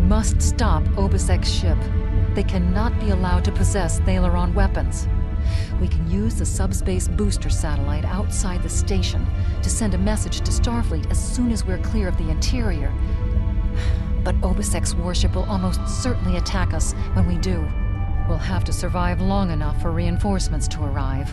Must stop Obusek's ship. They cannot be allowed to possess Thalaron weapons. We can use the subspace booster satellite outside the station to send a message to Starfleet as soon as we're clear of the interior. But Obusek's warship will almost certainly attack us when we do. We'll have to survive long enough for reinforcements to arrive.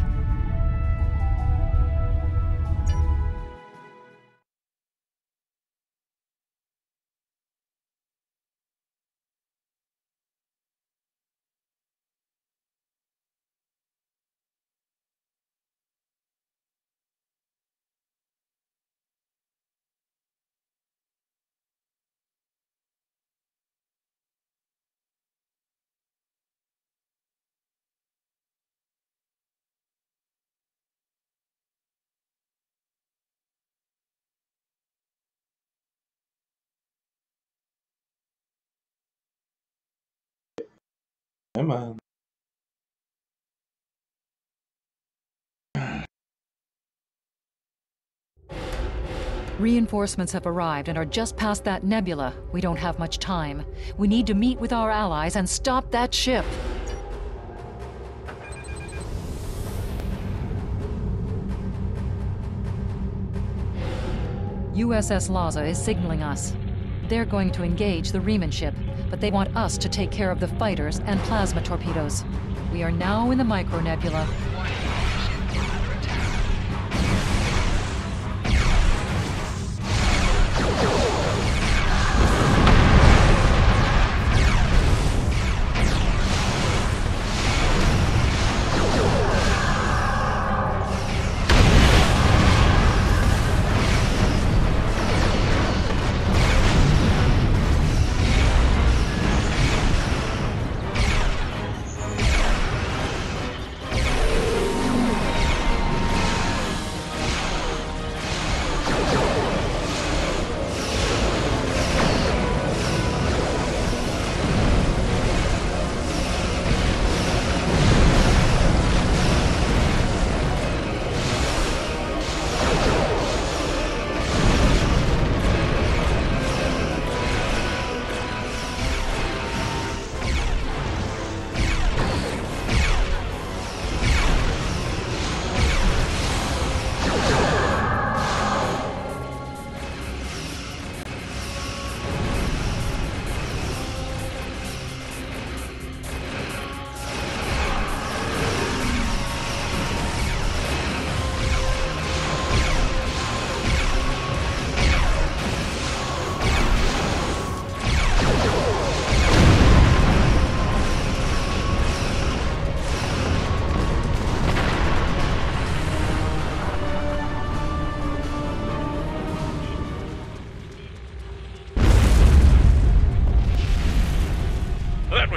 Come on. Reinforcements have arrived and are just past that nebula. We don't have much time. We need to meet with our allies and stop that ship. USS Laza is signaling us. They're going to engage the Riemann ship, but they want us to take care of the fighters and plasma torpedoes. We are now in the micronebula.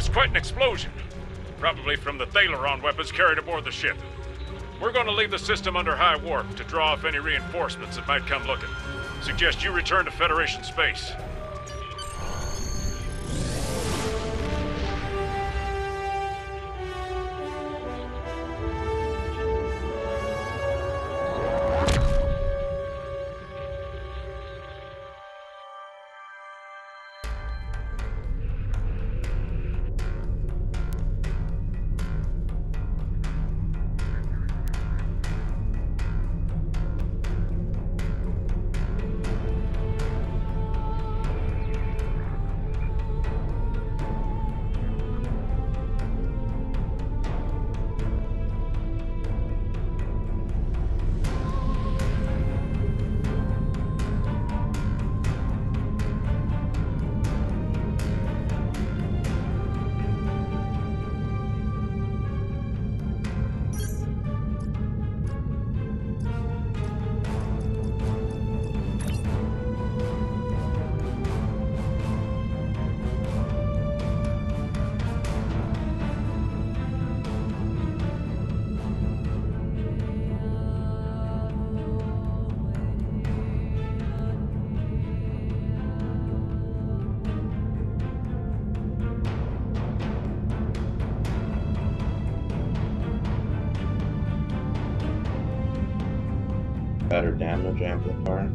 was quite an explosion. Probably from the Thalaron weapons carried aboard the ship. We're going to leave the system under high warp to draw off any reinforcements that might come looking. Suggest you return to Federation space. Better damage amplifier.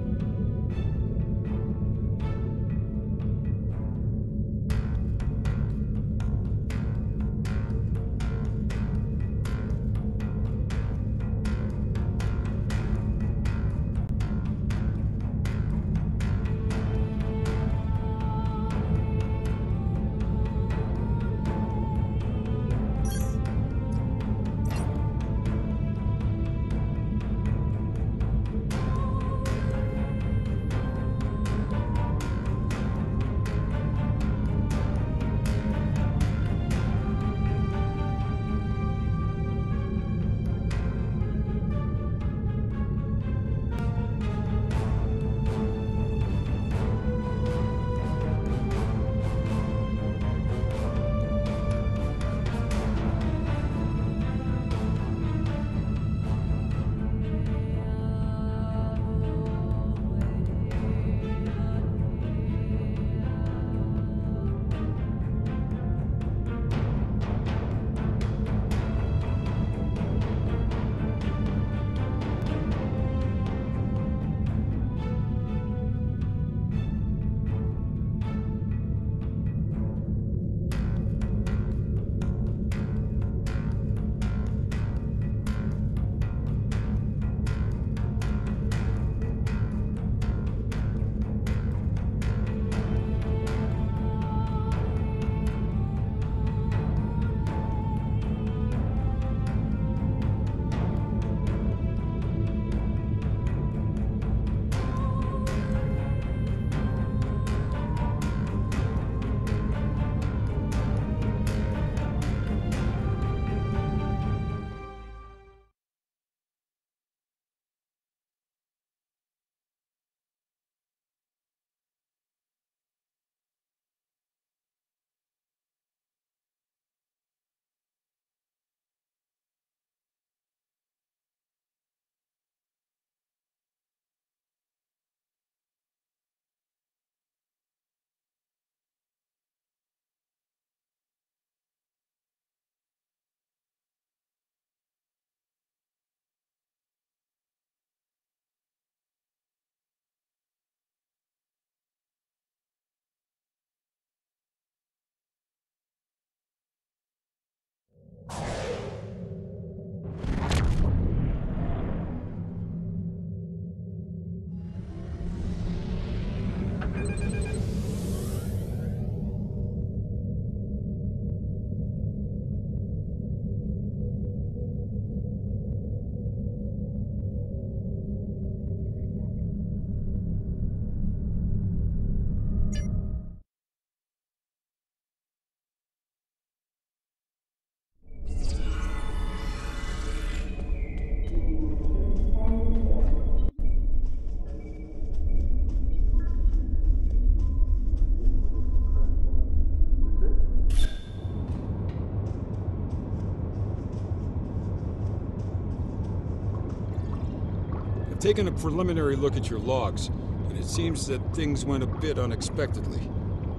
taken a preliminary look at your logs, and it seems that things went a bit unexpectedly.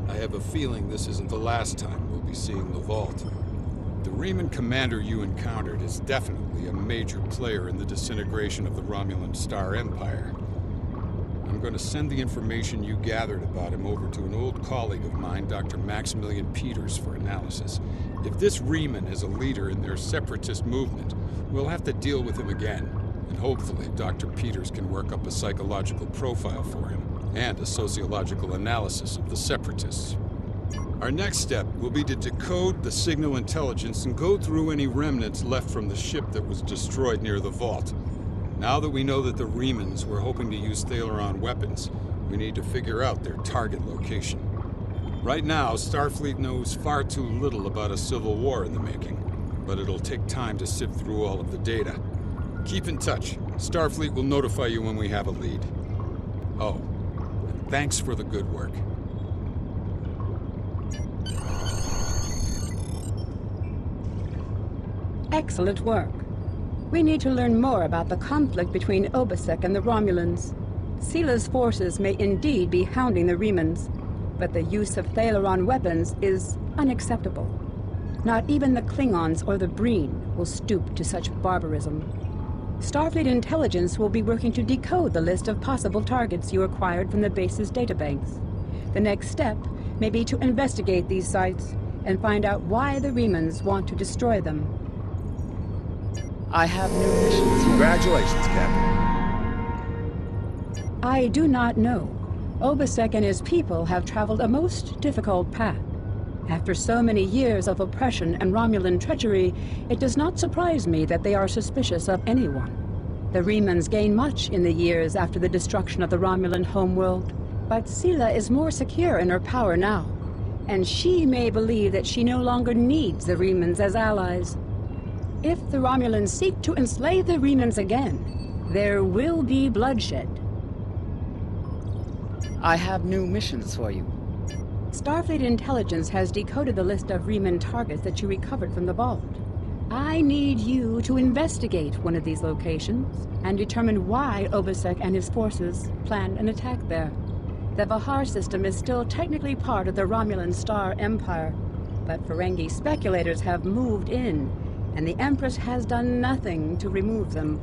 I have a feeling this isn't the last time we'll be seeing the Vault. The Reman commander you encountered is definitely a major player in the disintegration of the Romulan Star Empire. I'm going to send the information you gathered about him over to an old colleague of mine, Dr. Maximilian Peters, for analysis. If this Reman is a leader in their separatist movement, we'll have to deal with him again. And hopefully Dr. Peters can work up a psychological profile for him, and a sociological analysis of the separatists. Our next step will be to decode the signal intelligence and go through any remnants left from the ship that was destroyed near the Vault. Now that we know that the Remans were hoping to use Thalaron weapons, we need to figure out their target location. Right now, Starfleet knows far too little about a civil war in the making, but it'll take time to sift through all of the data. Keep in touch. Starfleet will notify you when we have a lead. Oh, and thanks for the good work. Excellent work. We need to learn more about the conflict between Obisek and the Romulans. Sila's forces may indeed be hounding the Remans, but the use of Thalaron weapons is unacceptable. Not even the Klingons or the Breen will stoop to such barbarism. Starfleet intelligence will be working to decode the list of possible targets you acquired from the base's databanks. The next step may be to investigate these sites and find out why the Remans want to destroy them. I have new missions. Congratulations, Captain. I do not know. Obisek and his people have traveled a most difficult path. After so many years of oppression and Romulan treachery, it does not surprise me that they are suspicious of anyone. The Remans gained much in the years after the destruction of the Romulan homeworld, but Sila is more secure in her power now, and she may believe that she no longer needs the Remans as allies. If the Romulans seek to enslave the Remans again, there will be bloodshed. I have new missions for you. Starfleet intelligence has decoded the list of Reman targets that you recovered from the Vault. I need you to investigate one of these locations and determine why Obisek and his forces planned an attack there. The Vahar system is still technically part of the Romulan Star Empire, but Ferengi speculators have moved in, and the Empress has done nothing to remove them.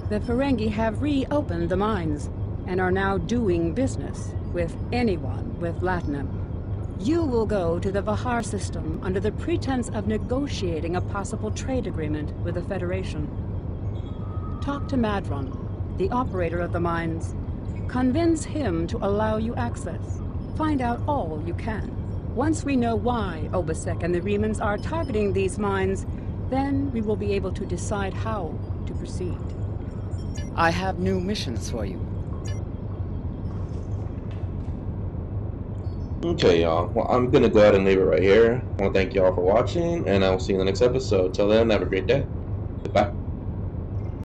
The Ferengi have reopened the mines and are now doing business with anyone with Latinum. You will go to the Vahar system under the pretense of negotiating a possible trade agreement with the Federation. Talk to Madron, the operator of the mines. Convince him to allow you access. Find out all you can. Once we know why Obisek and the Remans are targeting these mines, then we will be able to decide how to proceed. I have new missions for you. Okay, y'all. Well, I'm gonna go ahead and leave it right here. I want to thank y'all for watching, and I will see you in the next episode. Till then, have a great day.